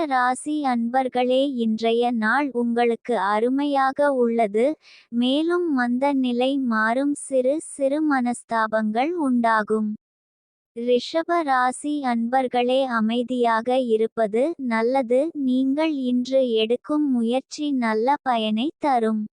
ராசி அன்பர்களே, இன்றைய நாள் உங்களுக்கு அருமையாக உள்ளது. மேலும் மந்த நிலை மாறும், சிறு சிறு மனஸ்தாபங்கள் உண்டாகும். ரிஷப ராசி அன்பர்களே, அமைதியாக இருப்பது நல்லது. நீங்கள் இன்று எடுக்கும் முயற்சி நல்ல பயனை தரும்.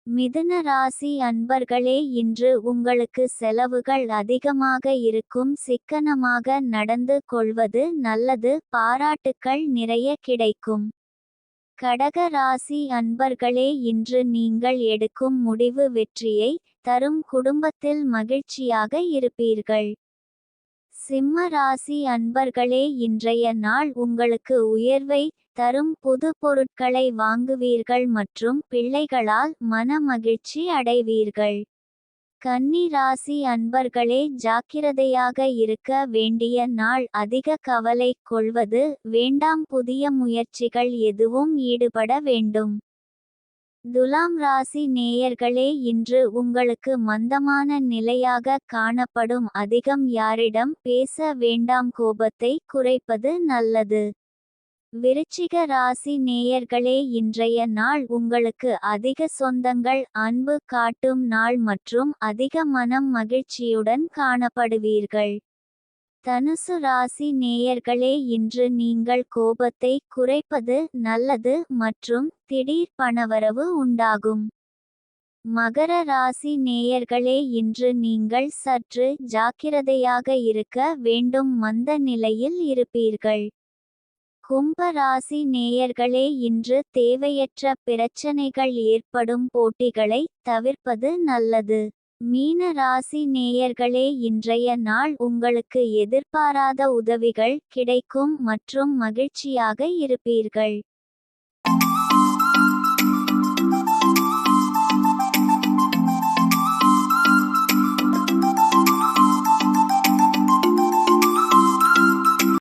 மிதுன ராசி அன்பர்களே, இன்று உங்களுக்கு செலவுகள் அதிகமாக இருக்கும். சிக்கனமாக நடந்து கொள்வது நல்லது. பாராட்டுக்கள் நிறைய கிடைக்கும். கடக ராசி அன்பர்களே, இன்று நீங்கள் எடுக்கும் முடிவு வெற்றியை தரும். குடும்பத்தில் மகிழ்ச்சியாக இருப்பீர்கள். சிம்ம ராசி அன்பர்களே, இன்றைய நாள் உங்களுக்கு உயர்வை தரும். புது பொருட்களை வாங்குவீர்கள் மற்றும் பிள்ளைகளால் மன மகிழ்ச்சி அடைவீர்கள். கன்னி ராசி அன்பர்களே, ஜாக்கிரதையாக இருக்க வேண்டிய நாள். அதிக கவலை கொள்வது வேண்டாம். புதிய முயற்சிகள் எதுவும் ஈடுபட வேண்டும். துலாம் ராசி நேயர்களே, இன்று உங்களுக்கு மந்தமான நிலையாக காணப்படும். அதிகம் யாரிடம் பேச வேண்டாம். கோபத்தை குறைப்பது நல்லது. விருச்சிக ராசி நேயர்களே, இன்றைய நாள் உங்களுக்கு அதிக சொந்தங்கள் அன்பு காட்டும் நாள் மற்றும் அதிக மனம் மகிழ்ச்சியுடன் காணப்படுவீர்கள். தனுசு ராசி நேயர்களே, இன்று நீங்கள் கோபத்தை குறைப்பது நல்லது மற்றும் திடீர் பணவரவு உண்டாகும். மகர ராசி நேயர்களே, இன்று நீங்கள் சற்று ஜாக்கிரதையாக இருக்க வேண்டும். மந்த நிலையில் இருப்பீர்கள். கும்ப ராசி நேயர்களே, இன்று தேவையற்ற பிரச்சனைகள் ஏற்படும். போட்டிகளை தவிர்ப்பது நல்லது. மீன ராசி நேயர்களே, இன்றைய நாள் உங்களுக்கு எதிர்பாராத உதவிகள் கிடைக்கும் மற்றும் மகிழ்ச்சியாக இருப்பீர்கள்.